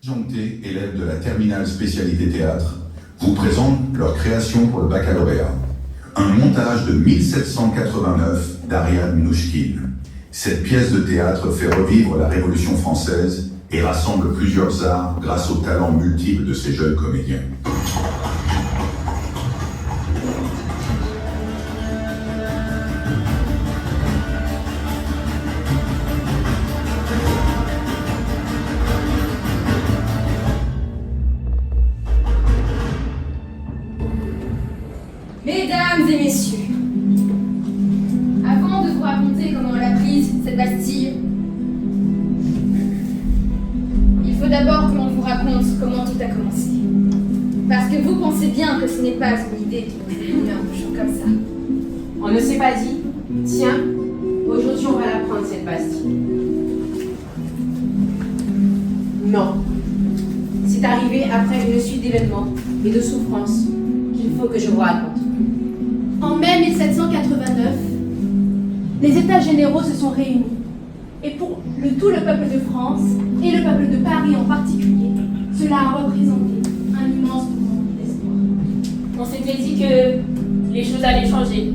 Jonté, élèves de la terminale spécialité théâtre, vous présentent leur création pour le baccalauréat. Un montage de 1789 d'Ariane Mnouchkine. Cette pièce de théâtre fait revivre la Révolution française et rassemble plusieurs arts grâce aux talents multiples de ces jeunes comédiens. Mesdames et messieurs, avant de vous raconter comment on l'a prise, cette Bastille, il faut d'abord que l'on vous raconte comment tout a commencé. Parce que vous pensez bien que ce n'est pas une idée qui vous est venue en bouchon comme ça. On ne s'est pas dit, tiens, aujourd'hui on va la prendre cette Bastille. Non. C'est arrivé après une suite d'événements et de souffrances qu'il faut que je vous raconte. En mai 1789, les États généraux se sont réunis. Et pour tout le peuple de France, et le peuple de Paris en particulier, cela a représenté un immense moment d'espoir. On s'était dit que les choses allaient changer,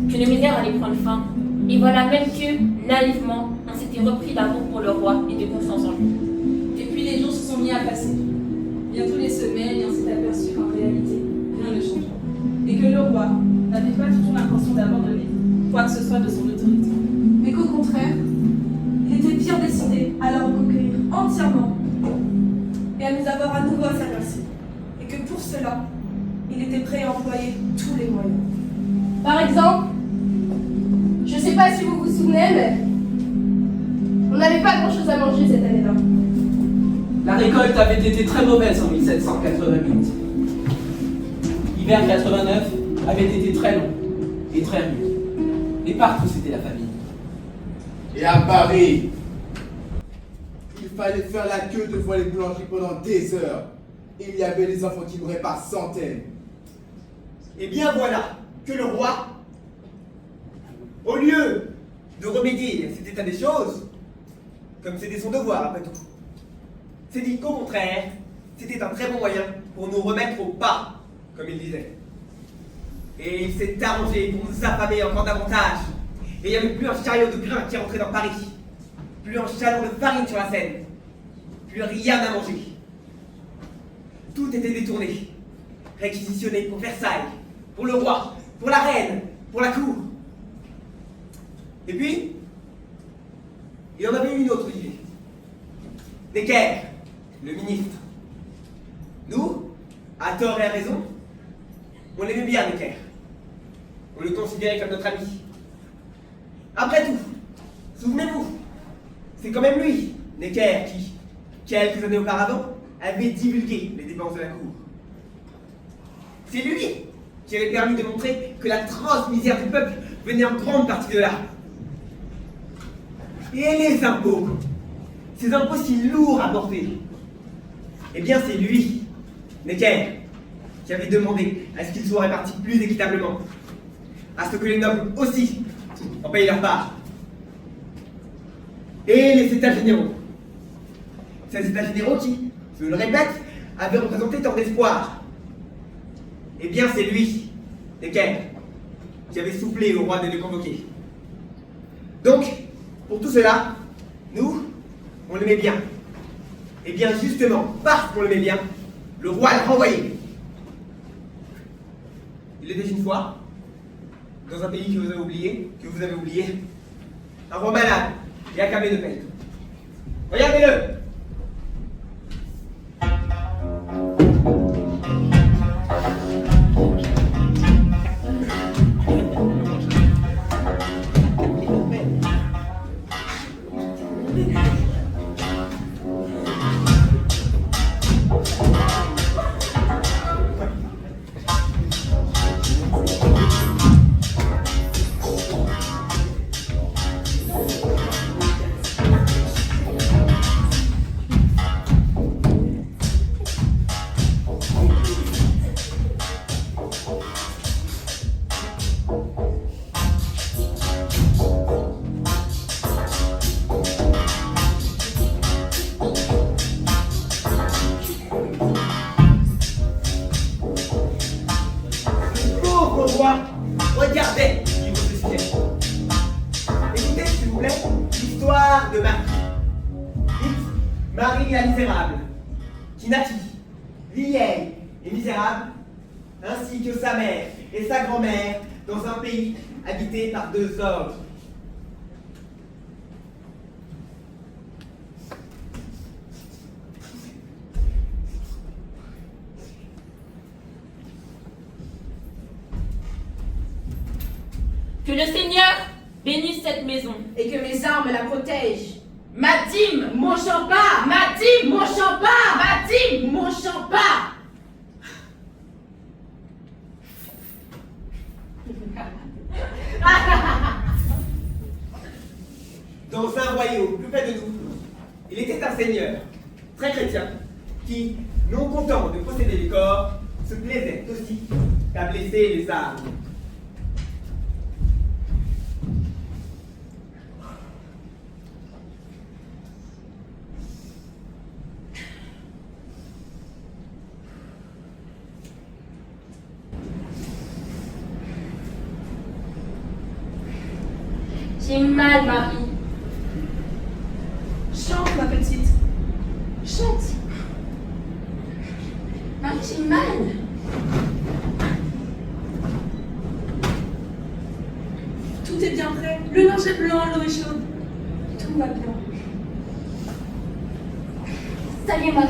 que les misères allaient prendre fin. Et voilà même que, naïvement, on s'était repris d'amour pour le roi et de confiance en lui. Et puis les jours se sont mis à passer. Bientôt les semaines et on s'est aperçu qu'en réalité, rien ne changeait. Et que le roi n'avait pas du tout l'intention d'abandonner quoi que ce soit de son autorité. Mais qu'au contraire, il était bien décidé à la reconquérir entièrement et à nous avoir à nouveau à sa merci. Et que pour cela, il était prêt à employer tous les moyens. Par exemple, je ne sais pas si vous vous souvenez, mais on n'avait pas grand-chose à manger cette année-là. La récolte avait été très mauvaise en 1788. L'hiver 89 avait été très long et très rude. Et partout c'était la famine. Et à Paris, il fallait faire la queue devant les boulangeries pendant des heures. Il y avait des enfants qui mouraient par centaines. Et bien voilà que le roi, au lieu de remédier à cet état des choses, comme c'était son devoir après tout, s'est dit qu'au contraire, c'était un très bon moyen pour nous remettre au pas, comme il disait. Et il s'est arrangé pour nous affamer encore davantage. Et il n'y avait plus un chariot de grains qui rentrait dans Paris, plus un chalon de farine sur la Seine, plus rien à manger. Tout était détourné, réquisitionné pour Versailles, pour le roi, pour la reine, pour la cour. Et puis, il en avait une autre idée. Necker, le ministre. Nous, à tort et à raison, on l'aimait bien, Necker. On le considérait comme notre ami. Après tout, souvenez-vous, c'est quand même lui, Necker, qui, quelques années auparavant, avait divulgué les dépenses de la cour. C'est lui qui avait permis de montrer que l'atroce misère du peuple venait en grande partie de là. Et les impôts, ces impôts si lourds à porter, eh bien c'est lui, Necker, qui avait demandé à ce qu'ils soient répartis plus équitablement, à ce que les nobles aussi en payent leur part. Et les États généraux. Ces États généraux qui, je le répète, avaient représenté tant d'espoir. Eh bien c'est lui, Necker, qui avait soufflé au roi de les convoquer. Donc, pour tout cela, nous, on l'aimait bien. Et bien justement, parce qu'on l'aimait bien, le roi l'a renvoyé. Il était une fois, dans un pays que vous avez oublié, un roi malade et accablé de peine. Regardez-le! Marie la misérable, qui naquit, vieille et misérable, ainsi que sa mère et sa grand-mère, dans un pays habité par 2 hommes. Que le Seigneur bénisse cette maison. Et que mes armes la protègent. Ma dîme, Mon champard, ma dîme, mon champard, ma dîme. mon champard. Dans un royaume plus près de nous, il était un seigneur, très chrétien, qui, non content de posséder les corps, se plaisait aussi à blesser les âmes. J'ai mal, Marie. Chante, ma petite. Chante. Marie, j'ai mal. Tout est bien prêt. Le linge est blanc, l'eau est chaude. Tout va bien. Ça y est, Marie.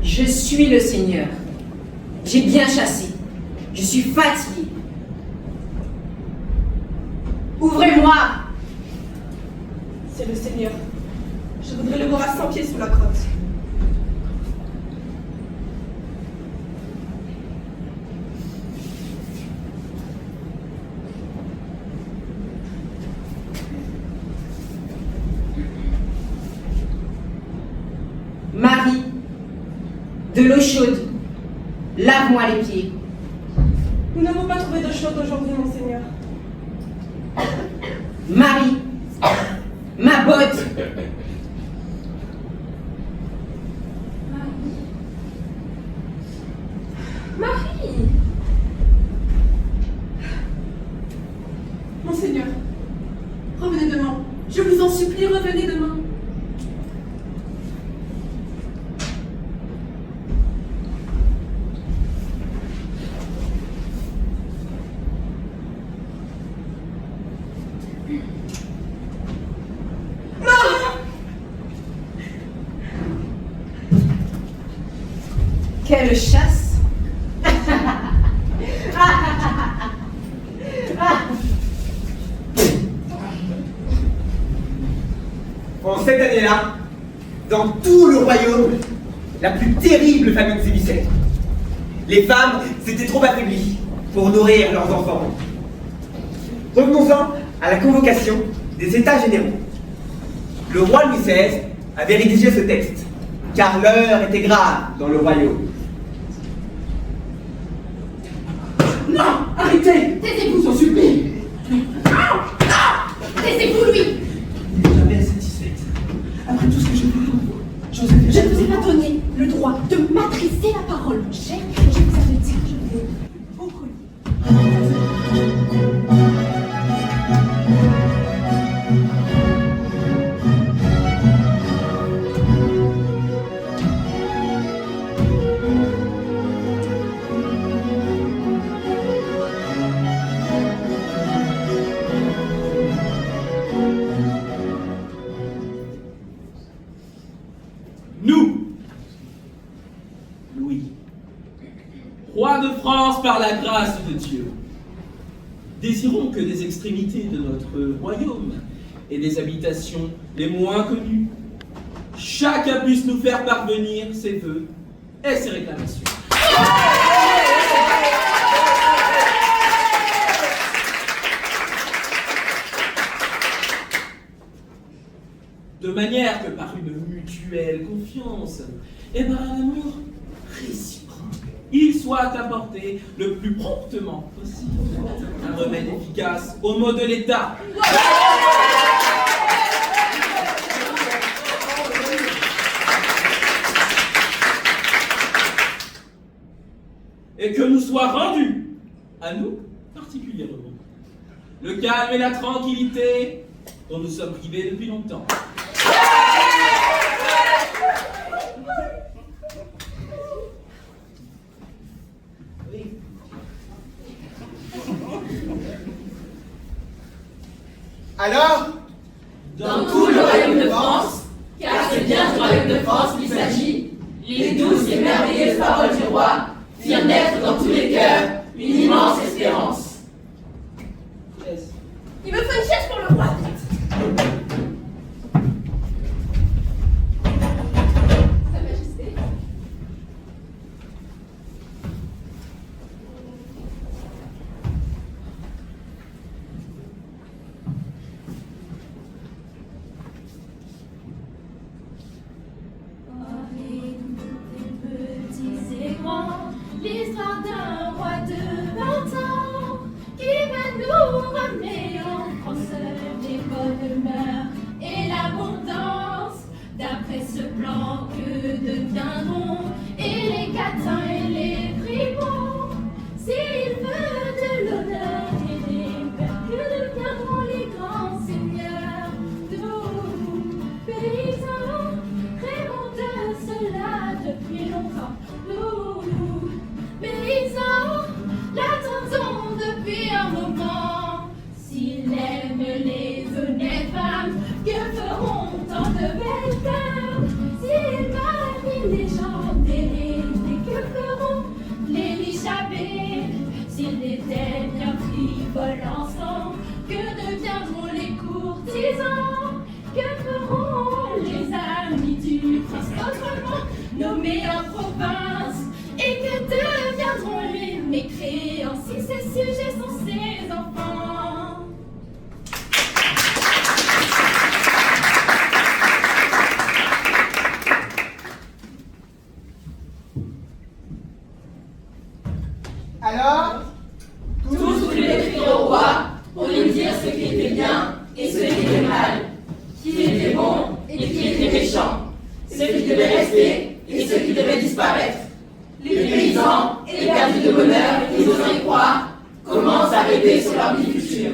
Je suis le Seigneur. J'ai bien chassé. Je suis fatigué. Ouvrez-moi. C'est le Seigneur. Je voudrais le voir à 100 pieds sous la crotte. Marie, de l'eau chaude. Lave-moi les pieds. Nous n'avons pas trouvé d'eau chaude aujourd'hui, mon Seigneur. Marie, ma botte. Marie. Mon Seigneur, revenez demain. Je vous en supplie, revenez demain. Quelle chasse. En cette année-là, dans tout le royaume, la plus terrible famine sévissait. Les femmes s'étaient trop affaiblies pour nourrir leurs enfants. Revenons-en à la convocation des États généraux. Le roi Louis XVI avait rédigé ce texte, car l'heure était grave dans le royaume. Non, arrêtez. Taisez-vous. J'en supplie. Taisez-vous, lui. Jamais satisfaite. Après tout ce que j'ai fait pour vous, Joséphine. Je ne vous ai pas donné le droit de m'adresser la parole, mon cher. Je vous avais dit que je voulais au collier. Nous, Louis, roi de France par la grâce de Dieu, désirons que des extrémités de notre royaume et des habitations les moins connues, chacun puisse nous faire parvenir ses vœux et ses réclamations. De manière que par une mutuelle confiance et par un amour réciproque, il soit apporté le plus promptement possible un remède efficace aux maux de l'État. Et que nous soit rendu, à nous particulièrement, le calme et la tranquillité dont nous sommes privés depuis longtemps. Alors, Dans tout le royaume de France, car c'est bien du royaume de France qu'il s'agit, les douces et merveilleuses paroles du roi firent naître dans tous les cœurs une immense espérance. Il me faut une chaise pour le roi. Sa Majesté. L'histoire d'un roi de 20 ans qui va nous ramener en France les bonnes mœurs et l'abondance. D'après ce plan, que deviendront et les catins et les brigands? S'il veut de l'honneur et des pères, que deviendront les grands seigneurs? Nous, paysans, rêvons de cela depuis longtemps. Nous, paysans, l'attendons depuis un moment. S'il aime les honnêtes femmes, que feront tant de belles dames? S'il marie les gens déréglés, que feront les riches abbés? S'ils étaient bien frivoles ensemble, que deviendront les courtisans? Que feront les amis du prince autrement nommés en province? Et que deviendront les mécréants si ces sujets sont ses enfants? alors, Tous voulaient écrire au roi pour lui dire ce qui était bien et ce qui était mal, qui était bon et qui était méchant, ce qui devait rester et ce qui devait disparaître. Les paysans, éperdus de bonheur et n'osant y croire, commencent à rêver sur leur vie future.